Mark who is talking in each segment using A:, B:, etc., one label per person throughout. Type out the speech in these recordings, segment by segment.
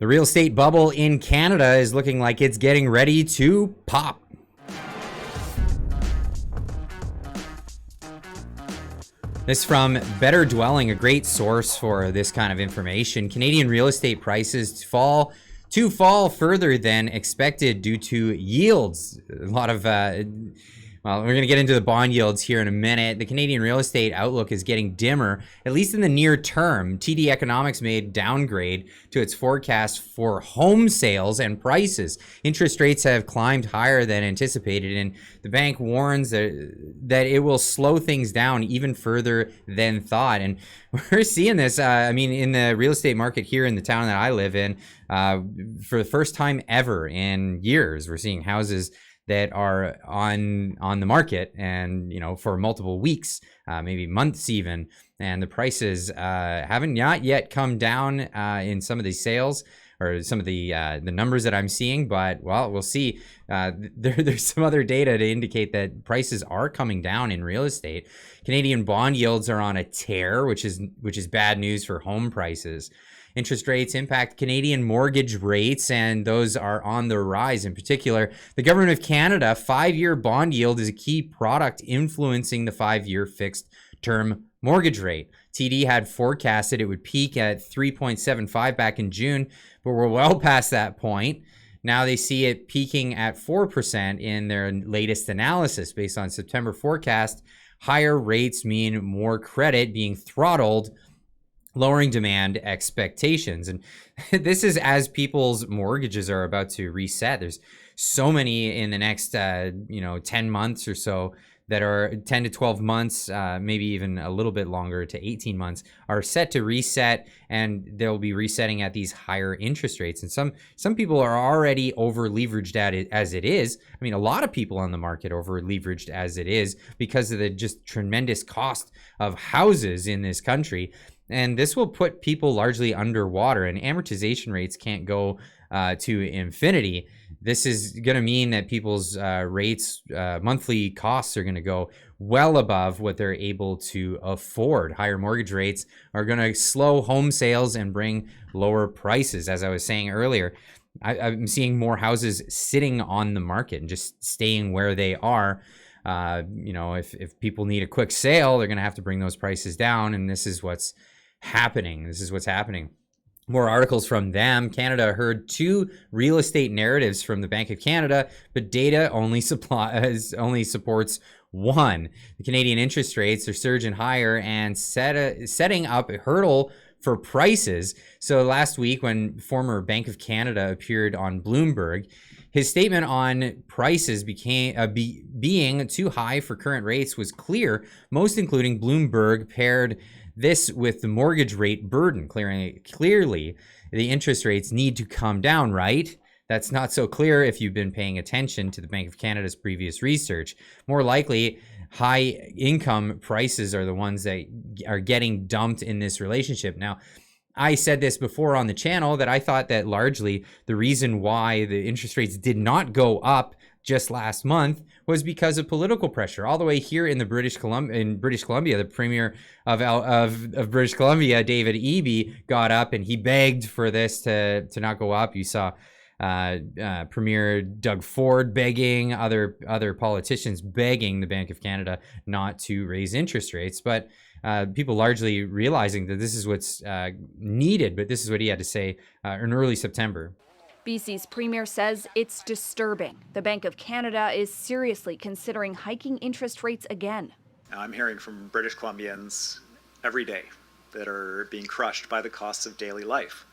A: The real estate bubble in Canada is looking like it's getting ready to pop. This from Better Dwelling, a great source for this kind of information. Canadian real estate prices fall further than expected due to yields. A lot of well, we're going to get into the bond yields here in a minute. The Canadian real estate outlook is getting dimmer, at least in the near term. TD Economics made downgrade to its forecast for home sales and prices. Interest rates have climbed higher than anticipated, and the bank warns that it will slow things down even further than thought. And we're seeing this, in the real estate market here in the town that I live in, for the first time ever in years, we're seeing houses that are on the market and, for multiple weeks, maybe months even, and the prices haven't not yet come down in some of these sales or some of the numbers that I'm seeing, but we'll see. There's some other data to indicate that prices are coming down in real estate. Canadian bond yields are on a tear, which is bad news for home prices. Interest rates impact Canadian mortgage rates, and those are on the rise. In particular, the Government of Canada 5-year bond yield is a key product influencing the 5-year fixed term mortgage rate. TD had forecasted it would peak at 3.75 back in June, but we're well past that point. Now they see it peaking at 4% in their latest analysis. Based on September forecast, higher rates mean more credit being throttled, lowering demand expectations. And this is as people's mortgages are about to reset. There's so many in the next 10 months or so that are 10 to 12 months, maybe even a little bit longer to 18 months, are set to reset, and they'll be resetting at these higher interest rates. And some people are already over leveraged at it as it is. I mean, a lot of people on the market over leveraged as it is because of the just tremendous cost of houses in this country. And this will put people largely underwater, and amortization rates can't go to infinity. This is going to mean that people's rates, monthly costs are going to go well above what they're able to afford. Higher mortgage rates are going to slow home sales and bring lower prices. As I was saying earlier, I'm seeing more houses sitting on the market and just staying where they are. If people need a quick sale, they're going to have to bring those prices down, and this is what's happening. More articles from them. Canada heard 2 real estate narratives from the Bank of Canada, but data only supports one. The Canadian interest rates are surging higher and setting up a hurdle for prices. So last week, when former Bank of Canada appeared on Bloomberg, his statement on prices being too high for current rates was clear, most including Bloomberg paired this with the mortgage rate burden. Clearly, the interest rates need to come down, right? That's not so clear if you've been paying attention to the Bank of Canada's previous research. More likely, high income prices are the ones that are getting dumped in this relationship. Now, I said this before on the channel that I thought that largely the reason why the interest rates did not go up just last month was because of political pressure. All the way here in British Columbia, the Premier of British Columbia, David Eby, got up and he begged for this to not go up. You saw Premier Doug Ford begging, other politicians begging the Bank of Canada not to raise interest rates, but people largely realizing that this is what's needed. But this is what he had to say in early September.
B: BC's Premier says it's disturbing. The Bank of Canada is seriously considering hiking interest rates again.
C: I'm hearing from British Columbians every day that are being crushed by the costs of daily life.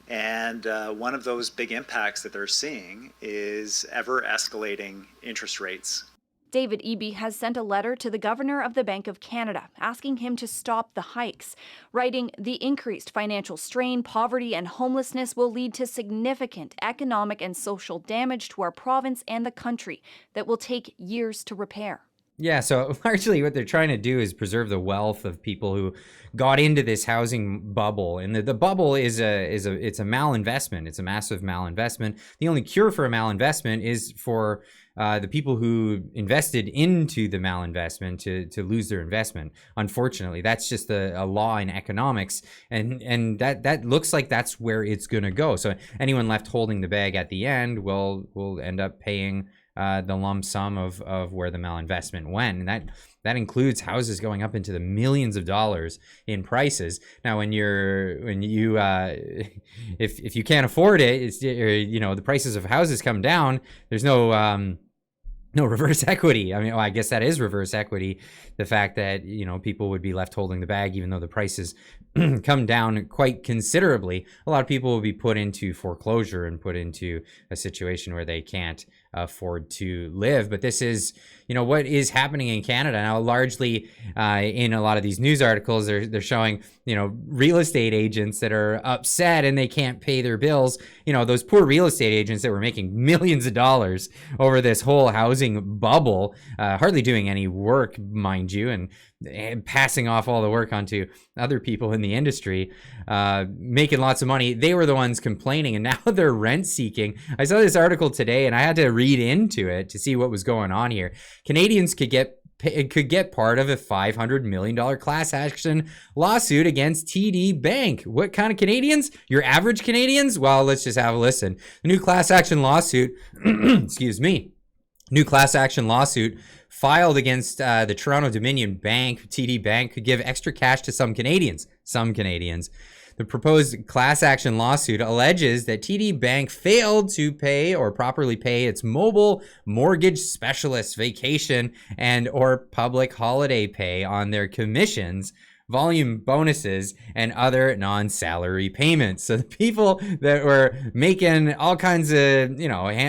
C: And one of those big impacts that they're seeing is ever escalating interest rates.
B: David Eby has sent a letter to the Governor of the Bank of Canada asking him to stop the hikes, writing, "The increased financial strain, poverty, and homelessness will lead to significant economic and social damage to our province and the country that will take years to repair."
A: Yeah, so largely what they're trying to do is preserve the wealth of people who got into this housing bubble, and the bubble it's a malinvestment. It's a massive malinvestment. The only cure for a malinvestment is for the people who invested into the malinvestment to lose their investment. Unfortunately, that's just a law in economics, and that looks like that's where it's going to go. So anyone left holding the bag at the end will end up paying the lump sum of where the malinvestment went, and that includes houses going up into the millions of dollars in prices. Now, when you if you can't afford it, it's, the prices of houses come down. There's no reverse equity. I mean, I guess that is reverse equity. The fact that, people would be left holding the bag, even though the prices come down quite considerably. A lot of people will be put into foreclosure and put into a situation where they can't afford to live. But this is, what is happening in Canada now. Largely in a lot of these news articles, they're showing, real estate agents that are upset and they can't pay their bills. Those poor real estate agents that were making millions of dollars over this whole housing bubble, hardly doing any work, mind you, and passing off all the work onto other people in the industry, making lots of money. They were the ones complaining, and now they're rent seeking. I saw this article today and I had to read into it to see what was going on here. Canadians could get part of a $500 million class action lawsuit against TD Bank. What kind of Canadians? Your average Canadians? Well, let's just have a listen. The new class action lawsuit, new class action lawsuit filed against the Toronto Dominion Bank, TD Bank, could give extra cash to some Canadians. The proposed class action lawsuit alleges that TD Bank failed to pay or properly pay its mobile mortgage specialist vacation and or public holiday pay on their commissions, volume bonuses, and other non-salary payments. So the people that were making all kinds of,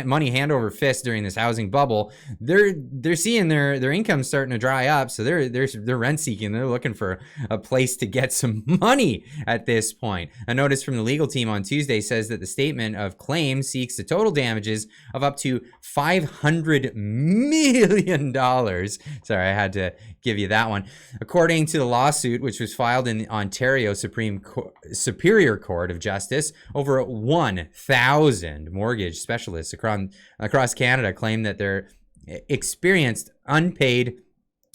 A: money hand over fist during this housing bubble, they're seeing their income starting to dry up. So they're rent seeking. They're looking for a place to get some money at this point. A notice from the legal team on Tuesday says that the statement of claim seeks the total damages of up to $500 million. Sorry, I had to give you that one. According to the lawsuit, which was filed in the Ontario Superior Court of Justice, over 1,000 mortgage specialists across Canada claim that they're experienced unpaid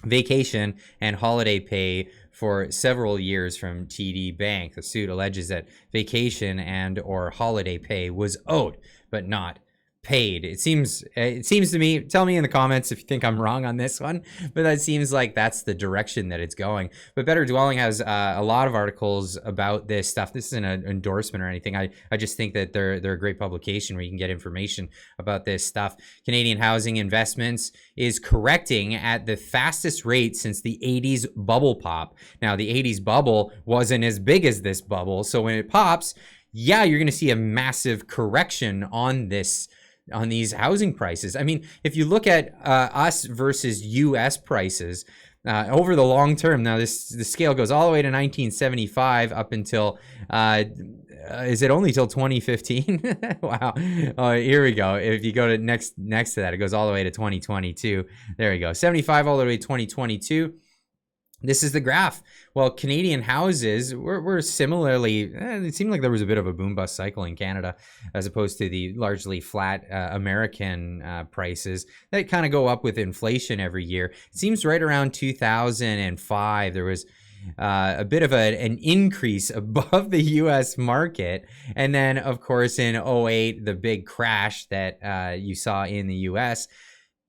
A: vacation and holiday pay for several years from TD Bank. The suit alleges that vacation and or holiday pay was owed, but not paid. It seems to me, tell me in the comments if you think I'm wrong on this one, but that seems like that's the direction that it's going. But Better Dwelling has a lot of articles about this stuff. This isn't an endorsement or anything. I just think that they're a great publication where you can get information about this stuff. Canadian Housing Investments is correcting at the fastest rate since the 80s bubble pop. Now, the 80s bubble wasn't as big as this bubble, so when it pops, yeah, you're going to see a massive correction on these housing prices. I mean, if you look at us versus US prices over the long term, now the scale goes all the way to 1975 up until, is it only till 2015? Wow. Here we go. If you go to next to that, it goes all the way to 2022. There we go. 75 all the way to 2022. This is the graph. Well, Canadian houses were similarly, it seemed like there was a bit of a boom-bust cycle in Canada as opposed to the largely flat American prices that kind of go up with inflation every year. It seems right around 2005, there was a bit of an increase above the U.S. market. And then, of course, in 2008, the big crash that you saw in the U.S.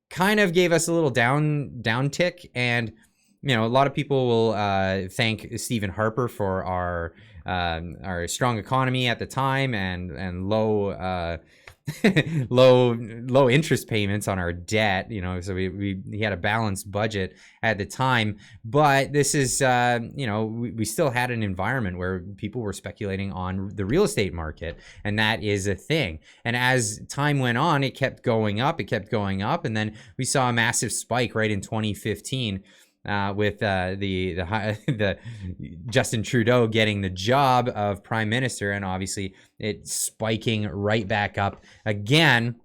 A: kind of gave us a little downtick. And a lot of people will thank Stephen Harper for our strong economy at the time and low low interest payments on our debt. So he had a balanced budget at the time. But this is we still had an environment where people were speculating on the real estate market, and that is a thing. And as time went on, it kept going up, and then we saw a massive spike right in 2015. With the Justin Trudeau getting the job of prime minister, and obviously it spiking right back up again.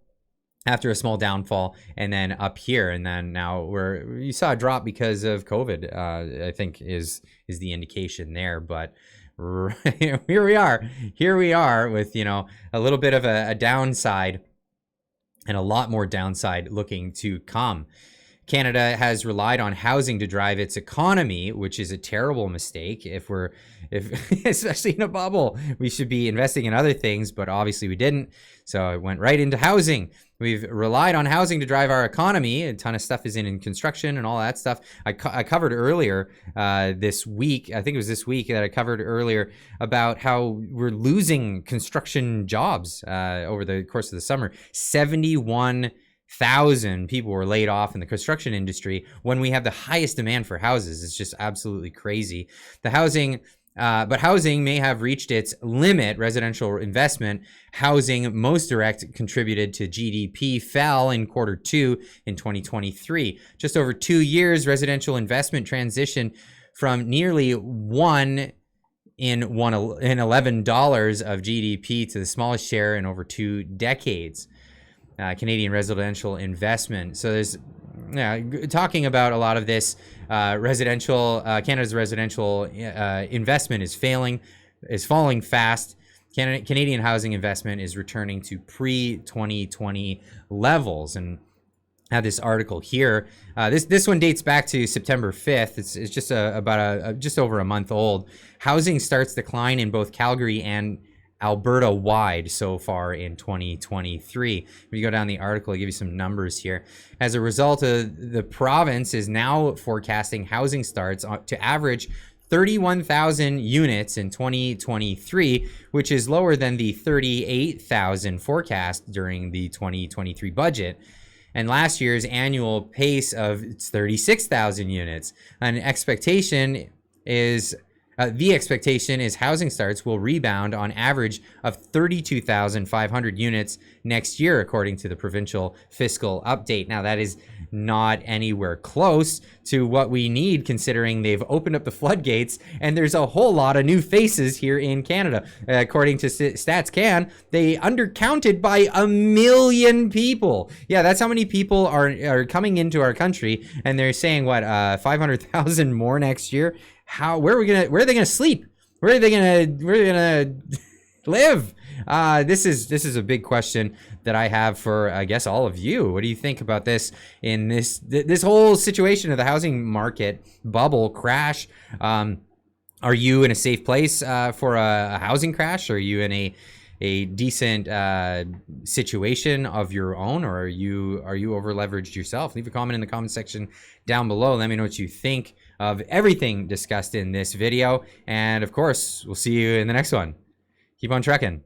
A: after a small downfall, and then up here, and then now you saw a drop because of COVID. I think is the indication there, but here we are with, you know, a little bit of a downside, and a lot more downside looking to come. Canada has relied on housing to drive its economy, which is a terrible mistake. If especially in a bubble, we should be investing in other things, but obviously we didn't. So it went right into housing. We've relied on housing to drive our economy. A ton of stuff is in construction and all that stuff. I covered earlier this week, I think it was this week that I covered earlier, about how we're losing construction jobs over the course of the summer. 71,000 people were laid off in the construction industry when we have the highest demand for houses. It's just absolutely crazy. But housing may have reached its limit. Residential investment, housing most direct contributed to GDP, fell in Q2 in 2023. Just over 2 years, residential investment transitioned from nearly $1 in $11 of GDP to the smallest share in over 2 decades. Canadian residential investment. So there's talking about a lot of this. Canada's residential investment is falling fast. Canadian housing investment is returning to pre-2020 levels. And I have this article here. This one dates back to September 5th. It's just just over a month old. Housing starts decline in both Calgary and Alberta wide so far in 2023. If you go down the article, I'll give you some numbers here. As a result, the province is now forecasting housing starts to average 31,000 units in 2023, which is lower than the 38,000 forecast during the 2023 budget. And last year's annual pace of 36,000 units. The expectation is housing starts will rebound on average of 32,500 units next year, according to the provincial fiscal update. Now, that is not anywhere close to what we need, considering they've opened up the floodgates and there's a whole lot of new faces here in Canada. According to StatsCan, they undercounted by 1 million people. Yeah, that's how many people are coming into our country, and they're saying 500,000 more next year. Where are they gonna sleep? Where are they gonna live? This is a big question that I have for, I guess, all of you. What do you think about this in this whole situation of the housing market bubble crash? Are you in a safe place for a housing crash? Are you in a decent situation of your own, or are you over leveraged yourself? Leave a comment in the comment section down below. Let me know what you think of everything discussed in this video, and of course, we'll see you in the next one. Keep on trekking.